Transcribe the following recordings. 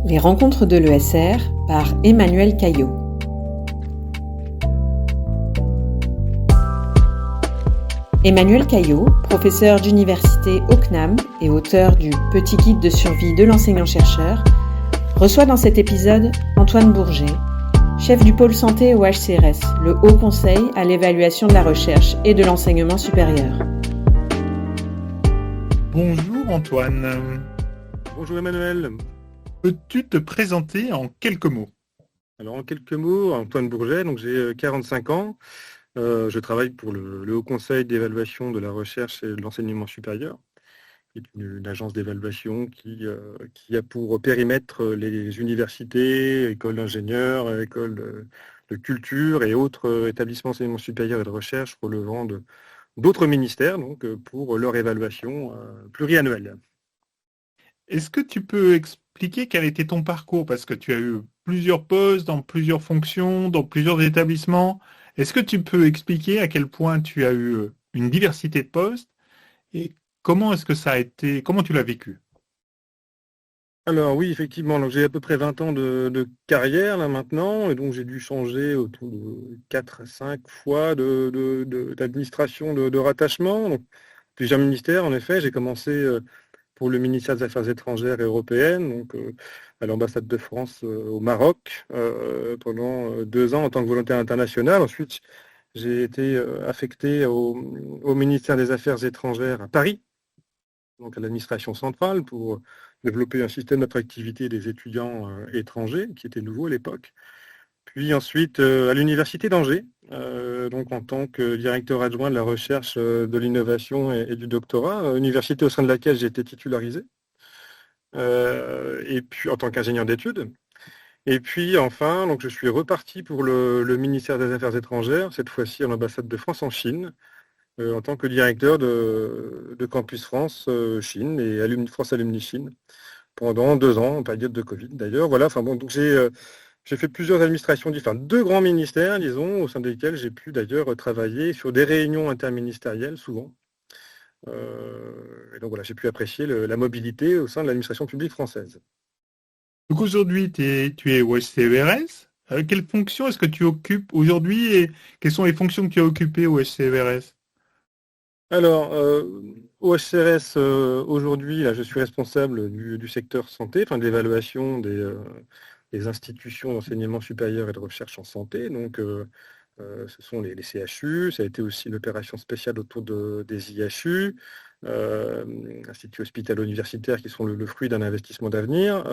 Les rencontres de l'ESR par Emmanuel Caillot. Emmanuel Caillot, professeur d'université au CNAM et auteur du Petit guide de survie de l'enseignant-chercheur, reçoit dans cet épisode Antoine Bourget, chef du pôle santé au HCRS, le Haut Conseil à l'évaluation de la recherche et de l'enseignement supérieur. Bonjour Antoine. Bonjour Emmanuel. Peux-tu te présenter en quelques mots? Alors en quelques mots, Antoine Bourget, donc j'ai 45 ans. Je travaille pour le Haut Conseil d'évaluation de la recherche et de l'enseignement supérieur, qui est une agence d'évaluation qui a pour périmètre les universités, écoles d'ingénieurs, écoles de culture et autres établissements d'enseignement supérieur et de recherche relevant d'autres ministères, donc pour leur évaluation pluriannuelle. Est-ce que tu peux expliquer quel était ton parcours? Parce que tu as eu plusieurs postes, dans plusieurs fonctions, dans plusieurs établissements. Est-ce que tu peux expliquer à quel point tu as eu une diversité de postes et comment est-ce que ça a été, comment tu l'as vécu? Alors oui, effectivement, donc j'ai à peu près 20 ans de carrière là maintenant, et donc j'ai dû changer autour de 4 à 5 fois d'administration, de rattachement. Donc, plusieurs ministères, en effet. J'ai commencé pour le ministère des Affaires étrangères et européennes, donc à l'ambassade de France au Maroc, pendant 2 ans en tant que volontaire international. Ensuite, j'ai été affecté au ministère des Affaires étrangères à Paris, donc à l'administration centrale, pour développer un système d'attractivité des étudiants étrangers, qui était nouveau à l'époque. Puis ensuite à l'université d'Angers, donc en tant que directeur adjoint de la recherche, de l'innovation et du doctorat, université au sein de laquelle j'ai été titularisé, et puis en tant qu'ingénieur d'études. Et puis enfin, donc je suis reparti pour le ministère des Affaires étrangères, cette fois-ci à l'ambassade de France en Chine, en tant que directeur de Campus France Chine et France Alumni Chine, pendant 2 ans, en période de Covid d'ailleurs. Voilà, enfin bon, donc j'ai fait plusieurs administrations différentes, 2 grands ministères, disons, au sein desquels j'ai pu d'ailleurs travailler sur des réunions interministérielles, souvent. Et donc voilà, j'ai pu apprécier la mobilité au sein de l'administration publique française. Donc aujourd'hui, tu es au HCERS. Quelle fonction est-ce que tu occupes aujourd'hui et quelles sont les fonctions que tu as occupées au HCERS? Alors, au HCRS, aujourd'hui, là, je suis responsable du secteur santé, enfin de l'évaluation des institutions d'enseignement supérieur et de recherche en santé. Donc, ce sont les CHU, ça a été aussi une opération spéciale autour des IHU, instituts hospitalo-universitaires qui sont le fruit d'un investissement d'avenir.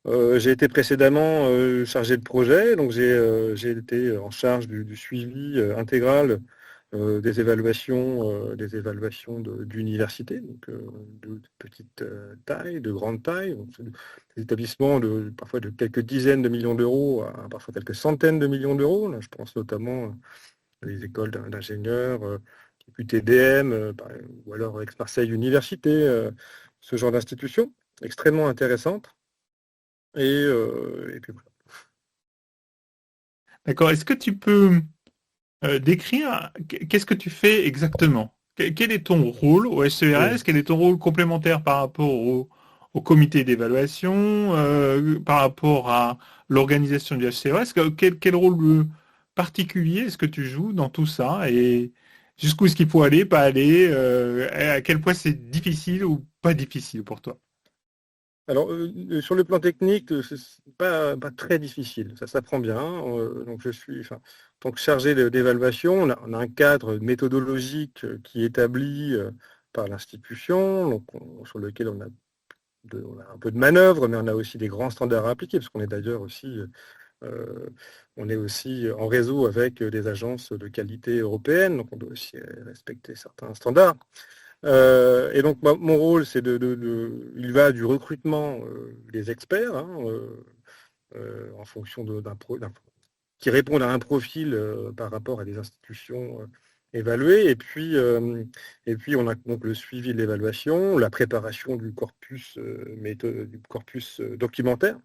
J'ai été précédemment chargé de projet, donc j'ai été en charge du suivi intégral des évaluations d'université, donc de petite taille, de grande taille, donc des établissements parfois de quelques dizaines de millions d'euros à parfois quelques centaines de millions d'euros. Là, je pense notamment à des écoles d'ingénieurs, UTDM, ou alors Aix-Marseille Université, ce genre d'institutions extrêmement intéressantes. Et puis voilà. D'accord. Est-ce que tu peux décrire qu'est-ce que tu fais exactement? Quel est ton rôle au Oui. HCERS? Quel est ton rôle complémentaire par rapport au comité d'évaluation, par rapport à l'organisation du HCERS? Quel rôle particulier est-ce que tu joues dans tout ça et jusqu'où est-ce qu'il faut aller, pas aller, à quel point c'est difficile ou pas difficile pour toi? Alors, sur le plan technique, c'est pas très difficile, ça s'apprend bien. Donc je suis, enfin, en tant que chargé d'évaluation, on a un cadre méthodologique qui est établi par l'institution, donc sur lequel on a un peu de manœuvre, mais on a aussi des grands standards à appliquer, parce qu'on est d'ailleurs aussi, on est aussi en réseau avec des agences de qualité européennes, donc on doit aussi respecter certains standards. Et donc mon rôle, c'est il va du recrutement des experts, hein, en fonction qui répondent à un profil par rapport à des institutions évaluées. Et puis on a donc le suivi de l'évaluation, la préparation du corpus documentaire,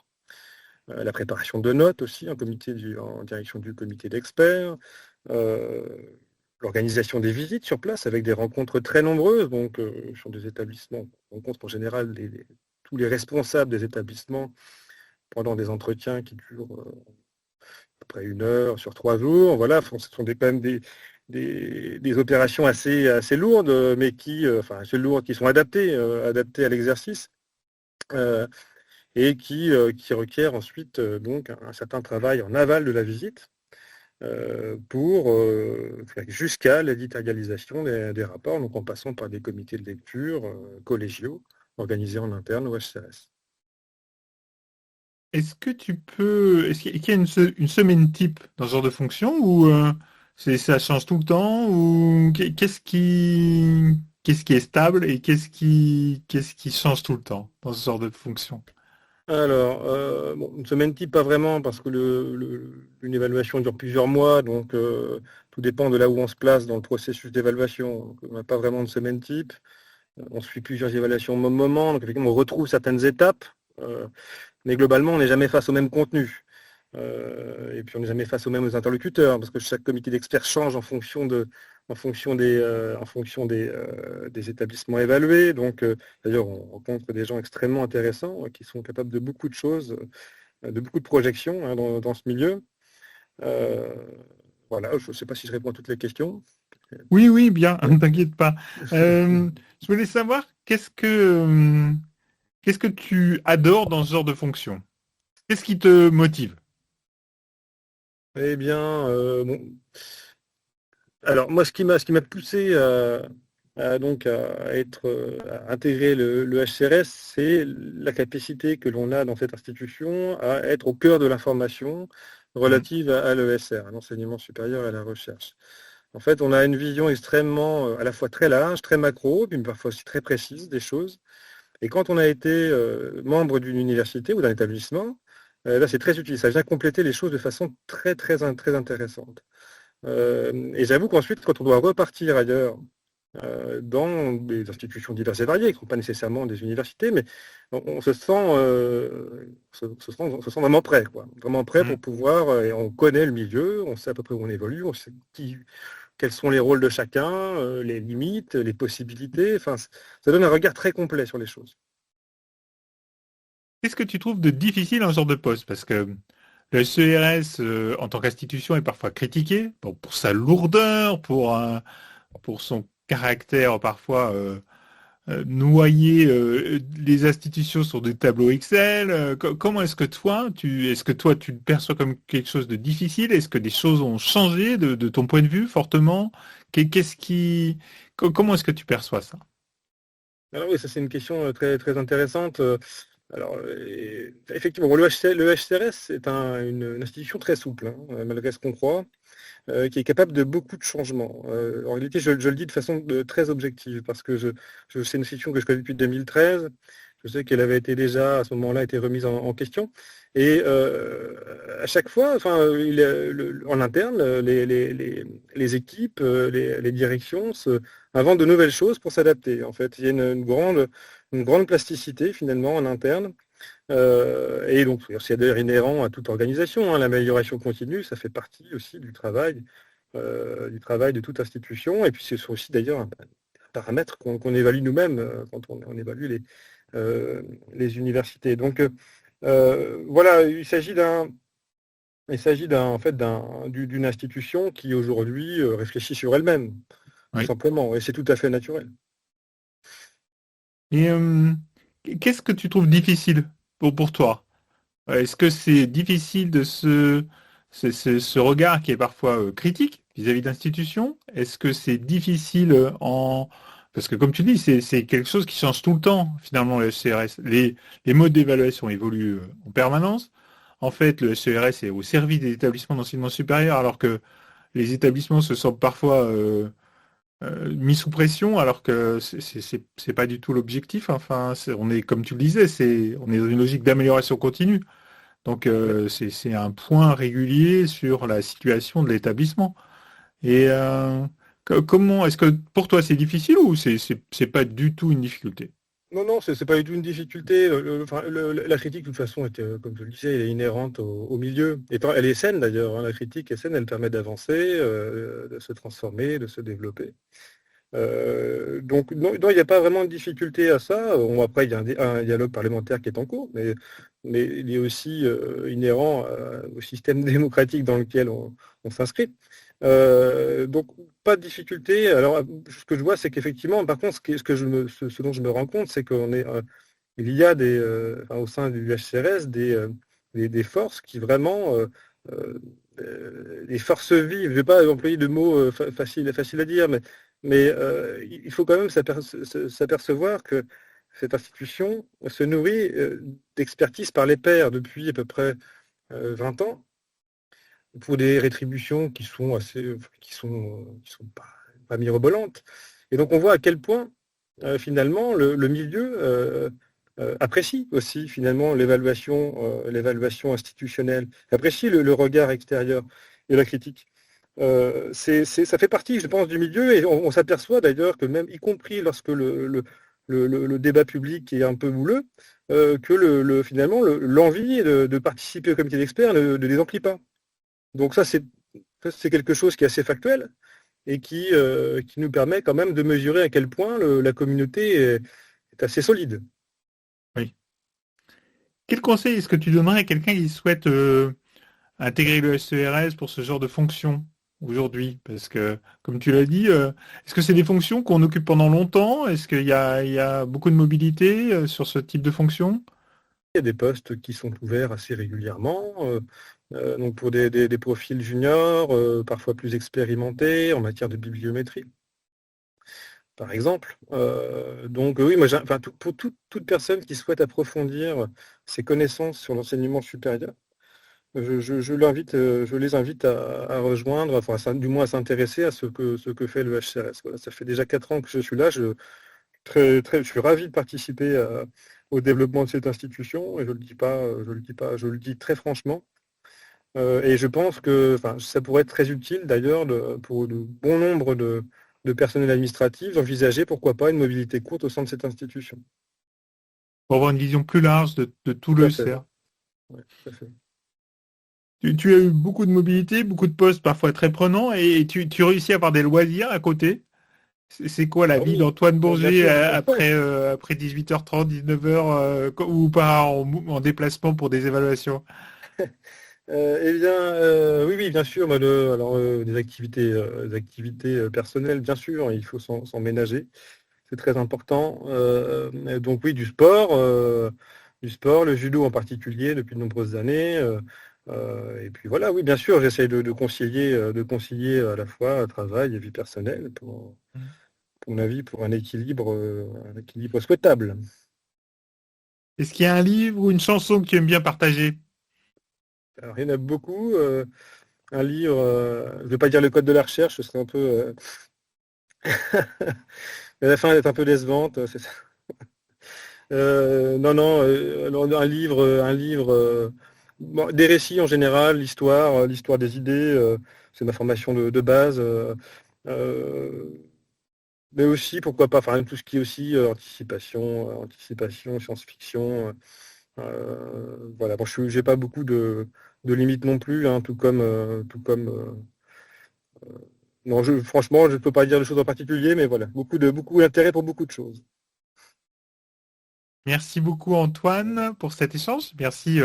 la préparation de notes aussi en direction du comité d'experts. L'organisation des visites sur place avec des rencontres très nombreuses, donc sur des établissements. On rencontre en général tous les responsables des établissements pendant des entretiens qui durent à peu près 1 heure sur 3 jours. Voilà, ce sont quand même des opérations assez lourdes, mais assez lourdes, qui sont adaptées à l'exercice. Et qui requiert ensuite donc un certain travail en aval de la visite pour jusqu'à l'éditorialisation des rapports, donc en passant par des comités de lecture collégiaux organisés en interne au HCRS. Est-ce qu'il y a une semaine type dans ce genre de fonction ou ça change tout le temps ou qu'est-ce qui est stable et qu'est-ce qui change tout le temps dans ce genre de fonction? Alors, une semaine type, pas vraiment, parce que une évaluation dure plusieurs mois, donc tout dépend de là où on se place dans le processus d'évaluation. Donc, on n'a pas vraiment de semaine type. On suit plusieurs évaluations au même moment, donc effectivement, on retrouve certaines étapes, mais globalement, on n'est jamais face au même contenu. Et puis, on n'est jamais face aux mêmes interlocuteurs, parce que chaque comité d'experts change en fonction des établissements évalués. Donc, d'ailleurs, on rencontre des gens extrêmement intéressants qui sont capables de beaucoup de choses, de beaucoup de projections hein, dans ce milieu. Voilà, je ne sais pas si je réponds à toutes les questions. Oui, oui, bien, ne t'inquiète pas. Je voulais savoir qu'est-ce que tu adores dans ce genre de fonction? Qu'est-ce qui te motive? Eh bien, alors moi, ce qui m'a poussé à intégrer le HCRS, c'est la capacité que l'on a dans cette institution à être au cœur de l'information relative à l'ESR, à l'enseignement supérieur et à la recherche. En fait, on a une vision extrêmement, à la fois très large, très macro, puis parfois aussi très précise des choses. Et quand on a été membre d'une université ou d'un établissement, là c'est très utile. Ça vient compléter les choses de façon très, très, très intéressante. Et j'avoue qu'ensuite, quand on doit repartir ailleurs, dans des institutions diverses et variées, qui ne sont pas nécessairement des universités, mais on se sent vraiment prêt, quoi. Vraiment prêt pour pouvoir, et on connaît le milieu, on sait à peu près où on évolue, on sait quels sont les rôles de chacun, les limites, les possibilités. Enfin, ça donne un regard très complet sur les choses. Qu'est-ce que tu trouves de difficile dans ce genre de poste? Parce que le CRS, en tant qu'institution, est parfois critiqué pour sa lourdeur, pour son caractère parfois noyer les institutions sur des tableaux Excel. Comment est-ce que toi, tu le perçois comme quelque chose de difficile? Est-ce que des choses ont changé de ton point de vue fortement? Comment est-ce que tu perçois ça? Alors oui, ça c'est une question très, très intéressante. Alors, effectivement, le HCRS est une institution très souple, hein, malgré ce qu'on croit, qui est capable de beaucoup de changements. En réalité, je le dis de façon très objective, parce que c'est une institution que je connais depuis 2013. Je sais qu'elle avait été déjà, à ce moment-là, été remise en question. Et à chaque fois, enfin, en interne, les équipes, les directions inventent de nouvelles choses pour s'adapter. En fait, il y a une grande plasticité finalement en interne. Et donc, c'est d'ailleurs inhérent à toute organisation. Hein, l'amélioration continue, ça fait partie aussi du travail de toute institution. Et puis, c'est aussi d'ailleurs un paramètre qu'on évalue nous-mêmes quand on évalue les universités. Donc, voilà, il s'agit d'une institution qui aujourd'hui réfléchit sur elle-même, tout Oui. simplement, et c'est tout à fait naturel. Et qu'est-ce que tu trouves difficile pour toi? Est-ce que c'est difficile ce regard qui est parfois critique vis-à-vis d'institutions? Est-ce que c'est difficile parce que comme tu dis, c'est quelque chose qui change tout le temps, finalement, le SCRS. Les modes d'évaluation évoluent en permanence. En fait, le SCRS est au service des établissements d'enseignement supérieur, alors que les établissements se sentent parfois mis sous pression, alors que c'est pas du tout l'objectif. Enfin, on est, comme tu le disais, on est dans une logique d'amélioration continue. Donc, c'est un point régulier sur la situation de l'établissement. Et comment est-ce que pour toi c'est difficile ou c'est pas du tout une difficulté? Non, non, c'est pas du tout une difficulté. La critique, de toute façon, comme je le disais, elle est inhérente au milieu. Et elle est saine d'ailleurs. Hein, la critique est saine, elle permet d'avancer, de se transformer, de se développer. Donc non, il n'y a pas vraiment de difficulté à ça. Après, il y a un dialogue parlementaire qui est en cours, mais il est aussi inhérent au système démocratique dans lequel on s'inscrit. Donc pas de difficulté. Alors ce que je vois, c'est qu'effectivement, par contre, ce dont je me rends compte, c'est il y a au sein du HCRS des forces qui vraiment des forces vives. Je ne vais pas employer de mots faciles à dire, mais il faut quand même s'apercevoir que cette institution se nourrit d'expertise par les pairs depuis à peu près 20 ans, pour des rétributions qui sont pas mirobolantes. Et donc on voit à quel point finalement le milieu apprécie aussi finalement l'évaluation institutionnelle, apprécie le regard extérieur et la critique. Ça fait partie, je pense, du milieu, et on s'aperçoit d'ailleurs que même, y compris lorsque le débat public est un peu houleux, que finalement l'envie de participer au comité d'experts ne les emplit pas. Donc ça, c'est quelque chose qui est assez factuel et qui nous permet quand même de mesurer à quel point la communauté est assez solide. Oui. Quel conseil est-ce que tu donnerais à quelqu'un qui souhaite intégrer le HCRS pour ce genre de fonction aujourd'hui? Parce que, comme tu l'as dit, est-ce que c'est des fonctions qu'on occupe pendant longtemps? Est-ce qu'il y a beaucoup de mobilité sur ce type de fonction? Il y a des postes qui sont ouverts assez régulièrement, donc pour des profils juniors, parfois plus expérimentés en matière de bibliométrie, par exemple. Donc oui, moi, pour toute personne qui souhaite approfondir ses connaissances sur l'enseignement supérieur, je les invite à rejoindre, enfin, du moins à s'intéresser à ce que fait le HCRS. Voilà, ça fait déjà 4 ans que je suis là. Je suis ravi de participer au développement de cette institution, et je le dis très franchement. Et je pense que ça pourrait être très utile d'ailleurs pour de bon nombre de personnels administratifs d'envisager pourquoi pas une mobilité courte au sein de cette institution. Pour avoir une vision plus large de tout le HCR. Ouais, tout à fait. Tu as eu beaucoup de mobilité, beaucoup de postes parfois très prenants, et tu réussis à avoir des loisirs à côté. C'est quoi la vie d'Antoine Bourget après 18h30, 19h, ou pas en déplacement pour des évaluations? Eh bien, oui, bien sûr. Des activités personnelles, bien sûr, il faut s'en ménager. C'est très important. Donc oui, du sport, le judo en particulier depuis de nombreuses années. Et puis voilà, oui, bien sûr, j'essaye de concilier à la fois travail et vie personnelle pour mon avis, pour un équilibre souhaitable. Est-ce qu'il y a un livre ou une chanson que tu aimes bien partager? Alors, il y en a beaucoup. Un livre, je ne vais pas dire le code de la recherche, ce serait un peu... à la fin, elle est un peu décevante, c'est ça. Non, un livre, des récits en général, l'histoire des idées, c'est ma formation de base. Mais aussi, pourquoi pas, tout ce qui est aussi anticipation, science-fiction. Voilà, bon, je n'ai pas beaucoup de limites non plus, hein, non, franchement, je ne peux pas dire de choses en particulier, mais voilà, beaucoup d'intérêt pour beaucoup de choses. Merci beaucoup Antoine pour cet échange. Merci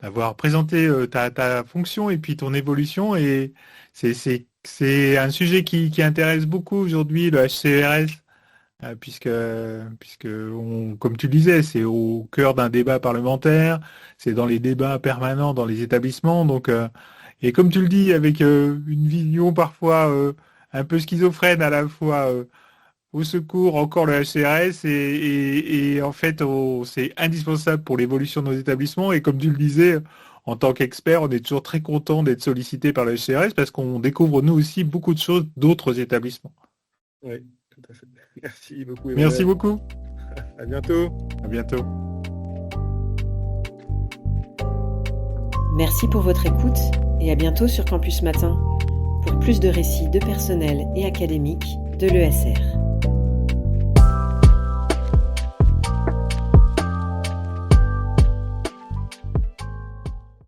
d'avoir présenté ta fonction et puis ton évolution. Et c'est un sujet qui intéresse beaucoup aujourd'hui le HCRS, puisque comme tu le disais, c'est au cœur d'un débat parlementaire, c'est dans les débats permanents dans les établissements. Donc, et comme tu le dis, avec une vision parfois un peu schizophrène à la fois. Au secours, encore le HCRS, et en fait, c'est indispensable pour l'évolution de nos établissements. Et comme tu le disais, en tant qu'expert, on est toujours très content d'être sollicité par le HCRS parce qu'on découvre nous aussi beaucoup de choses d'autres établissements. Oui, tout à fait. Merci beaucoup. Emmanuel. Merci beaucoup. À bientôt. À bientôt. Merci pour votre écoute et à bientôt sur Campus Matin pour plus de récits de personnel et académiques de l'ESR.